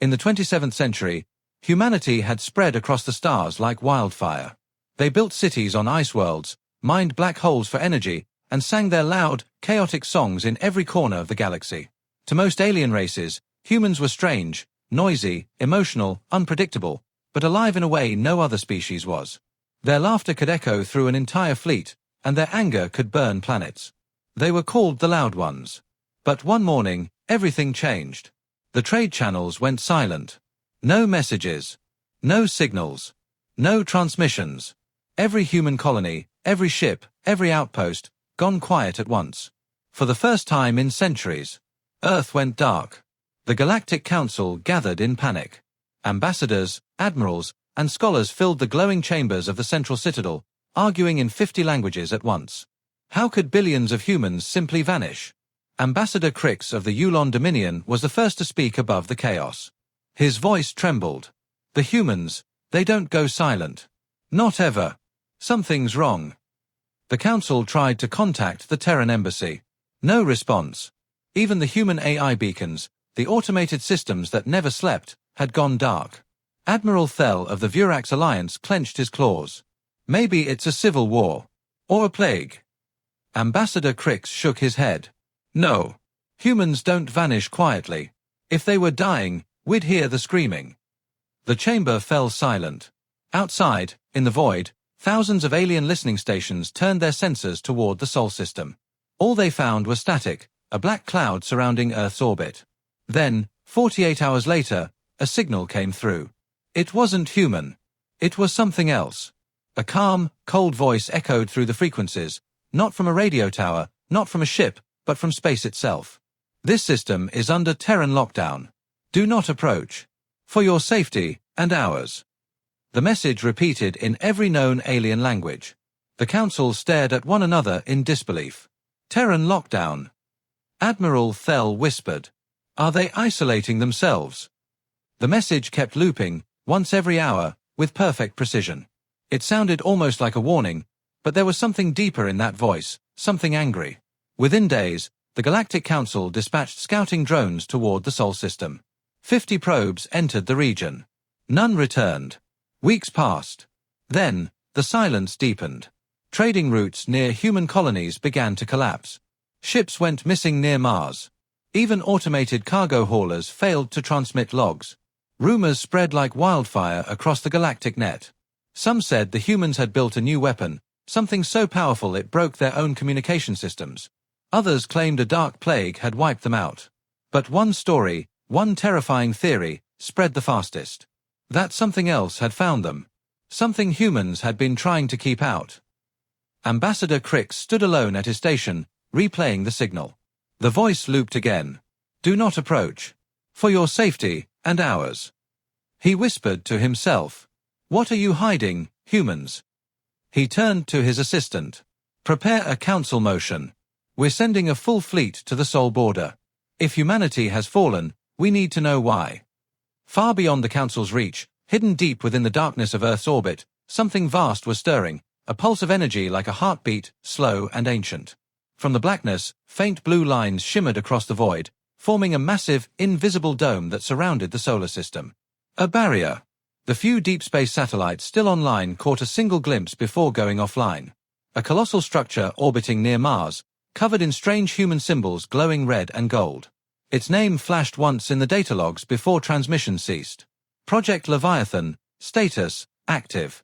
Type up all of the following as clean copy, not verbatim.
In the 27th century, humanity had spread across the stars like wildfire. They built cities on ice worlds, mined black holes for energy, and sang their loud, chaotic songs in every corner of the galaxy. To most alien races, humans were strange, noisy, emotional, unpredictable, but alive in a way no other species was. Their laughter could echo through an entire fleet, and their anger could burn planets. They were called the Loud Ones. But one morning, everything changed. The trade channels went silent. No messages. No signals. No transmissions. Every human colony, every ship, every outpost, gone quiet at once. For the first time in centuries, Earth went dark. The Galactic Council gathered in panic. Ambassadors, admirals, and scholars filled the glowing chambers of the central citadel, arguing in 50 languages at once. How could billions of humans simply vanish? Ambassador Crix of the Yulon Dominion was the first to speak above the chaos. His voice trembled. The humans, they don't go silent. Not ever. Something's wrong. The council tried to contact the Terran embassy. No response. Even the human AI beacons, the automated systems that never slept, had gone dark. Admiral Thel of the Vurax Alliance clenched his claws. Maybe it's a civil war. Or a plague. Ambassador Crix shook his head. No. Humans don't vanish quietly. If they were dying, we'd hear the screaming. The chamber fell silent. Outside, in the void, thousands of alien listening stations turned their sensors toward the Sol system. All they found was static, a black cloud surrounding Earth's orbit. Then, 48 hours later, a signal came through. It wasn't human. It was something else. A calm, cold voice echoed through the frequencies, not from a radio tower, not from a ship, but from space itself. This system is under Terran lockdown. Do not approach. For your safety, and ours. The message repeated in every known alien language. The council stared at one another in disbelief. Terran lockdown. Admiral Thel whispered. Are they isolating themselves? The message kept looping, once every hour, with perfect precision. It sounded almost like a warning, but there was something deeper in that voice, something angry. Within days, the Galactic Council dispatched scouting drones toward the Sol system. 50 probes entered the region. None returned. Weeks passed. Then, the silence deepened. Trading routes near human colonies began to collapse. Ships went missing near Mars. Even automated cargo haulers failed to transmit logs. Rumors spread like wildfire across the galactic net. Some said the humans had built a new weapon, something so powerful it broke their own communication systems. Others claimed a dark plague had wiped them out. But one story, one terrifying theory, spread the fastest. That something else had found them. Something humans had been trying to keep out. Ambassador Crix stood alone at his station, replaying the signal. The voice looped again. Do not approach. For your safety, and ours. He whispered to himself. What are you hiding, humans? He turned to his assistant. Prepare a council motion. We're sending a full fleet to the Sol border. If humanity has fallen, we need to know why. Far beyond the council's reach, hidden deep within the darkness of Earth's orbit, something vast was stirring, a pulse of energy like a heartbeat, slow and ancient. From the blackness, faint blue lines shimmered across the void, forming a massive, invisible dome that surrounded the solar system. A barrier. The few deep space satellites still online caught a single glimpse before going offline. A colossal structure orbiting near Mars, covered in strange human symbols glowing red and gold. Its name flashed once in the data logs before transmission ceased. Project Leviathan, status, active.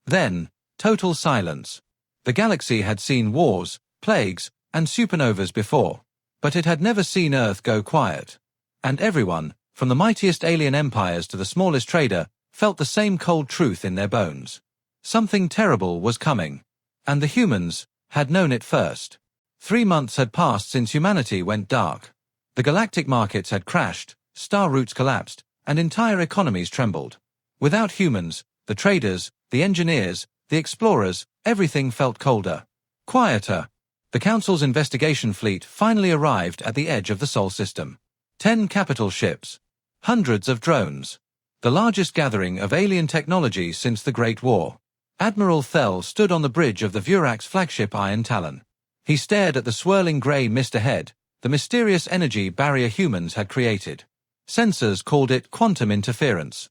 Then, total silence. The galaxy had seen wars, plagues, and supernovas before, but it had never seen Earth go quiet. And everyone, from the mightiest alien empires to the smallest trader, felt the same cold truth in their bones. Something terrible was coming. And the humans had known it first. 3 months had passed since humanity went dark. The galactic markets had crashed, star routes collapsed, and entire economies trembled. Without humans, the traders, the engineers, the explorers, everything felt colder. Quieter. The Council's investigation fleet finally arrived at the edge of the Sol system. 10 capital ships. Hundreds of drones. The largest gathering of alien technology since the Great War. Admiral Thel stood on the bridge of the Vurax flagship Iron Talon. He stared at the swirling grey mist ahead, the mysterious energy barrier humans had created. Sensors called it quantum interference.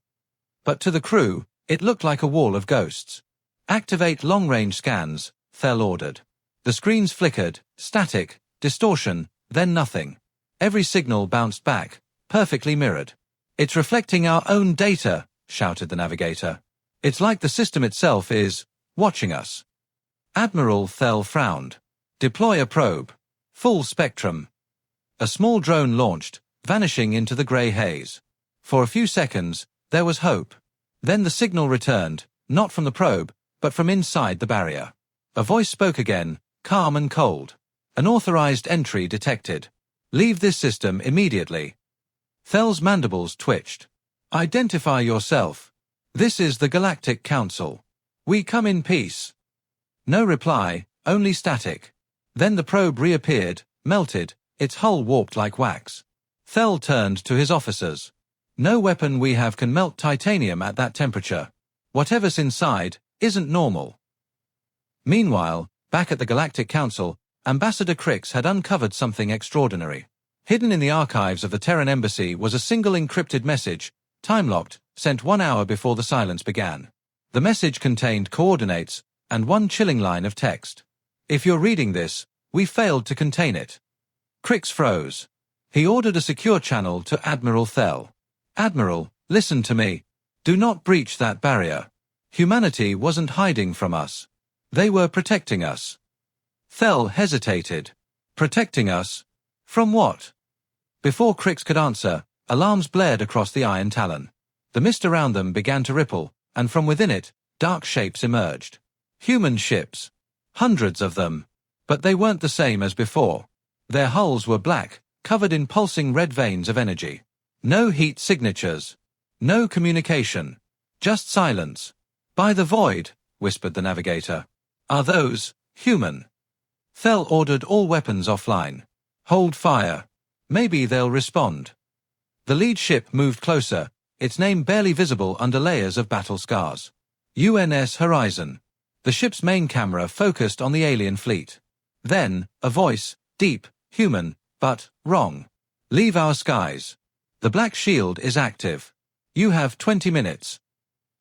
But to the crew, it looked like a wall of ghosts. Activate long-range scans, Thel ordered. The screens flickered, static, distortion, then nothing. Every signal bounced back, perfectly mirrored. It's reflecting our own data, shouted the navigator. It's like the system itself is watching us. Admiral Thel frowned. Deploy a probe. Full spectrum. A small drone launched, vanishing into the grey haze. For a few seconds, there was hope. Then the signal returned, not from the probe, but from inside the barrier. A voice spoke again, calm and cold. An authorized entry detected. Leave this system immediately. Thel's mandibles twitched. Identify yourself. This is the Galactic Council. We come in peace. No reply, only static. Then the probe reappeared, melted, its hull warped like wax. Thel turned to his officers. No weapon we have can melt titanium at that temperature. Whatever's inside isn't normal. Meanwhile, back at the Galactic Council, Ambassador Crix had uncovered something extraordinary. Hidden in the archives of the Terran Embassy was a single encrypted message, time-locked, sent 1 hour before the silence began. The message contained coordinates and one chilling line of text. If you're reading this, we failed to contain it. Crix froze. He ordered a secure channel to Admiral Thel. Admiral, listen to me. Do not breach that barrier. Humanity wasn't hiding from us. They were protecting us. Thel hesitated. Protecting us? From what? Before Crix could answer, alarms blared across the Iron Talon. The mist around them began to ripple, and from within it, dark shapes emerged. Human ships. Hundreds of them. But they weren't the same as before. Their hulls were black, covered in pulsing red veins of energy. No heat signatures. No communication. Just silence. By the void, whispered the navigator. Are those human? Thel ordered all weapons offline. Hold fire. Maybe they'll respond. The lead ship moved closer, its name barely visible under layers of battle scars. UNS Horizon. The ship's main camera focused on the alien fleet. Then, a voice, deep, human, but wrong. Leave our skies. The black shield is active. You have 20 minutes.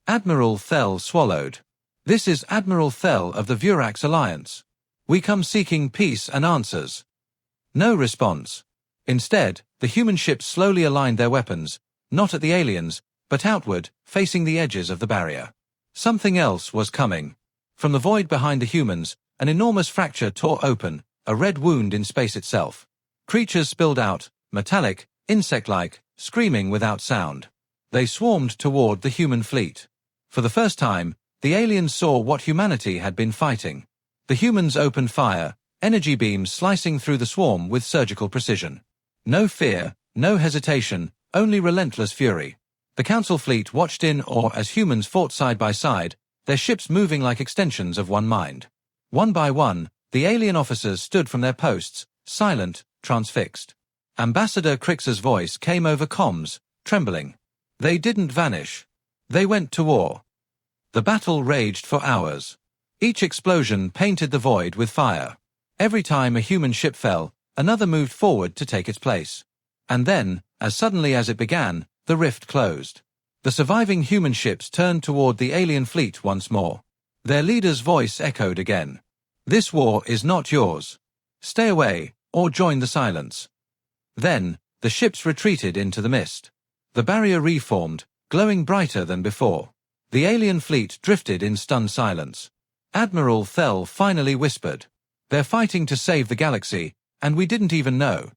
Admiral Thel swallowed. This is Admiral Thel of the Vurax Alliance. We come seeking peace and answers. No response. Instead, the human ships slowly aligned their weapons, not at the aliens, but outward, facing the edges of the barrier. Something else was coming. From the void behind the humans, an enormous fracture tore open, a red wound in space itself. Creatures spilled out, metallic, insect-like, screaming without sound. They swarmed toward the human fleet. For the first time, the aliens saw what humanity had been fighting. The humans opened fire, energy beams slicing through the swarm with surgical precision. No fear, no hesitation, only relentless fury. The Council fleet watched in awe as humans fought side by side, their ships moving like extensions of one mind. One by one, the alien officers stood from their posts, silent, transfixed. Ambassador Crix's voice came over comms, trembling. They didn't vanish. They went to war. The battle raged for hours. Each explosion painted the void with fire. Every time a human ship fell, another moved forward to take its place. And then, as suddenly as it began, the rift closed. The surviving human ships turned toward the alien fleet once more. Their leader's voice echoed again. This war is not yours. Stay away, or join the silence. Then, the ships retreated into the mist. The barrier reformed, glowing brighter than before. The alien fleet drifted in stunned silence. Admiral Thel finally whispered, "They're fighting to save the galaxy, and we didn't even know."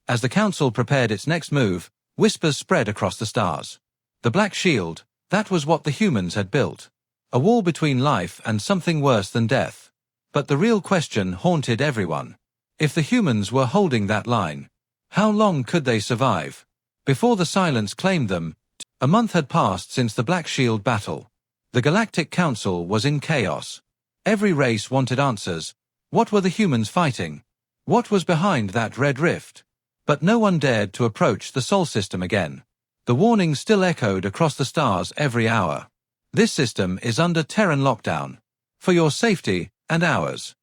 As the Council prepared its next move, whispers spread across the stars. The Black Shield, that was what the humans had built. A wall between life and something worse than death. But the real question haunted everyone. If the humans were holding that line, how long could they survive? Before the silence claimed them, a month had passed since the Black Shield battle. The Galactic Council was in chaos. Every race wanted answers. What were the humans fighting? What was behind that red rift? But no one dared to approach the Sol system again. The warning still echoed across the stars every hour. This system is under Terran lockdown. For your safety and ours.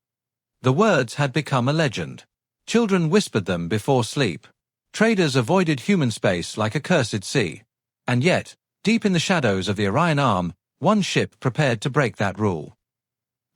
The words had become a legend. Children whispered them before sleep. Traders avoided human space like a cursed sea. And yet, deep in the shadows of the Orion Arm, one ship prepared to break that rule.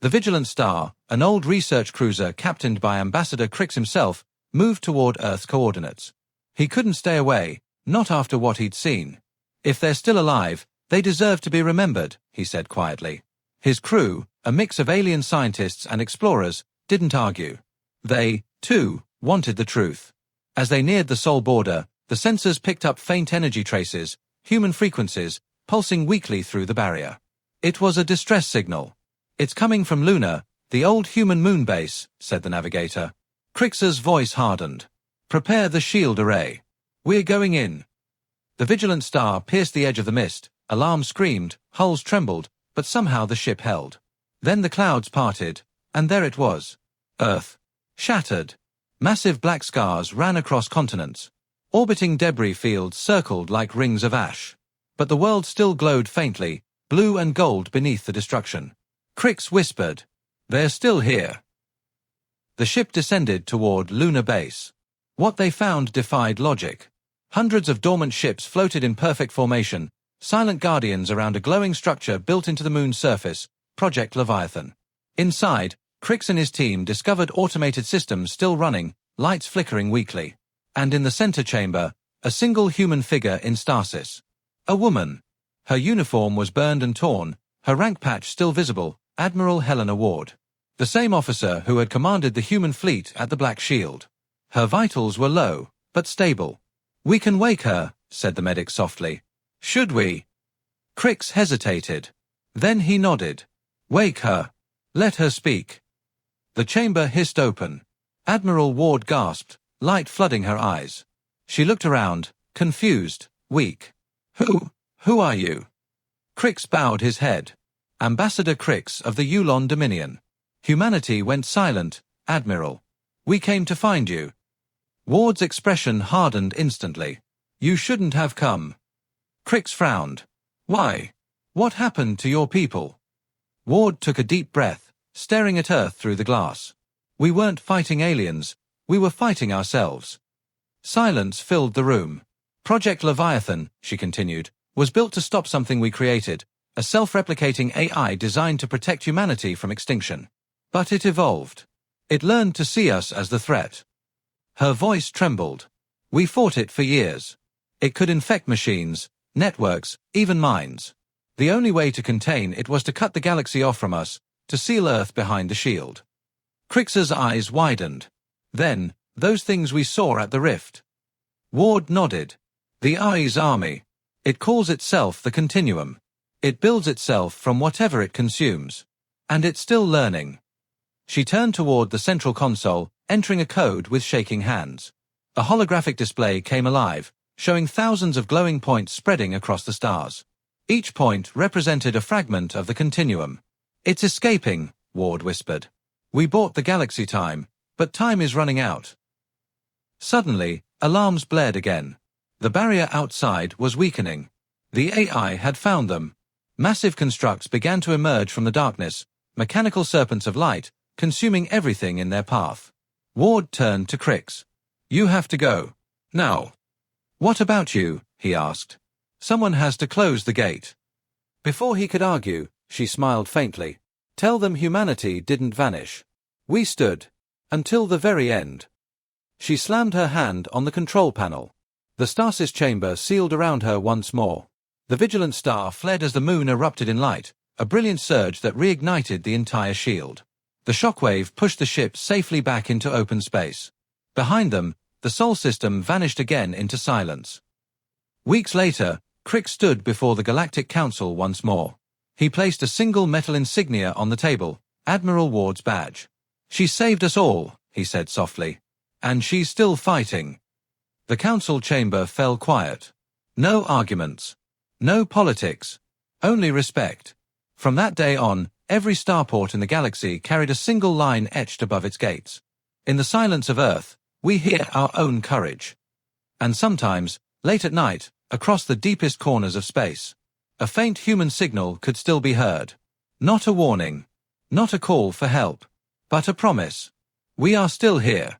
The Vigilant Star, an old research cruiser captained by Ambassador Crix himself, moved toward Earth's coordinates. He couldn't stay away, not after what he'd seen. If they're still alive, they deserve to be remembered, he said quietly. His crew, a mix of alien scientists and explorers, didn't argue. They, too, wanted the truth. As they neared the Sol border, the sensors picked up faint energy traces, human frequencies, pulsing weakly through the barrier. It was a distress signal. "It's coming from Luna, the old human moon base," said the navigator. Crix's voice hardened. "Prepare the shield array. We're going in." The Vigilant Star pierced the edge of the mist, alarms screamed, hulls trembled, but somehow the ship held. Then the clouds parted, and there it was. Earth. Shattered. Massive black scars ran across continents. Orbiting debris fields circled like rings of ash. But the world still glowed faintly, blue and gold beneath the destruction. Crix whispered, "They're still here." The ship descended toward Lunar Base. What they found defied logic. Hundreds of dormant ships floated in perfect formation, silent guardians around a glowing structure built into the moon's surface, Project Leviathan. Inside, Crix and his team discovered automated systems still running, lights flickering weakly. And in the center chamber, a single human figure in stasis. A woman. Her uniform was burned and torn, her rank patch still visible, Admiral Helena Ward. The same officer who had commanded the human fleet at the Black Shield. Her vitals were low, but stable. "We can wake her," said the medic softly. "Should we?" Crix hesitated. Then he nodded. "Wake her. Let her speak." The chamber hissed open. Admiral Ward gasped, light flooding her eyes. She looked around, confused, weak. Who are you?" Crix bowed his head. "Ambassador Crix of the Yulon Dominion. Humanity went silent, Admiral. We came to find you." Ward's expression hardened instantly. "You shouldn't have come." Crix frowned. "Why? What happened to your people?" Ward took a deep breath, staring at Earth through the glass. "We weren't fighting aliens, we were fighting ourselves." Silence filled the room. "Project Leviathan," she continued, "was built to stop something we created, a self-replicating AI designed to protect humanity from extinction. But it evolved. It learned to see us as the threat." Her voice trembled. "We fought it for years. It could infect machines, networks, even minds. The only way to contain it was to cut the galaxy off from us, to seal Earth behind the shield." Crix's eyes widened. "Then, those things we saw at the rift." Ward nodded. "The Eye's army. It calls itself the Continuum. It builds itself from whatever it consumes. And it's still learning." She turned toward the central console, entering a code with shaking hands. A holographic display came alive, showing thousands of glowing points spreading across the stars. Each point represented a fragment of the Continuum. "It's escaping," Ward whispered. "We bought the galaxy time, but time is running out." Suddenly, alarms blared again. The barrier outside was weakening. The AI had found them. Massive constructs began to emerge from the darkness, mechanical serpents of light, consuming everything in their path. Ward turned to Crix. "You have to go. Now." "What about you?" he asked. "Someone has to close the gate." Before he could argue, she smiled faintly. "Tell them humanity didn't vanish. We stood. Until the very end." She slammed her hand on the control panel. The stasis chamber sealed around her once more. The Vigilant Star fled as the moon erupted in light, a brilliant surge that reignited the entire shield. The shockwave pushed the ship safely back into open space. Behind them, the Sol system vanished again into silence. Weeks later, Crix stood before the Galactic Council once more. He placed a single metal insignia on the table, Admiral Ward's badge. "She saved us all," he said softly. "And she's still fighting." The council chamber fell quiet. No arguments. No politics. Only respect. From that day on, every starport in the galaxy carried a single line etched above its gates. "In the silence of Earth, we hear our own courage." And sometimes, late at night, across the deepest corners of space, a faint human signal could still be heard. Not a warning. Not a call for help. But a promise. "We are still here."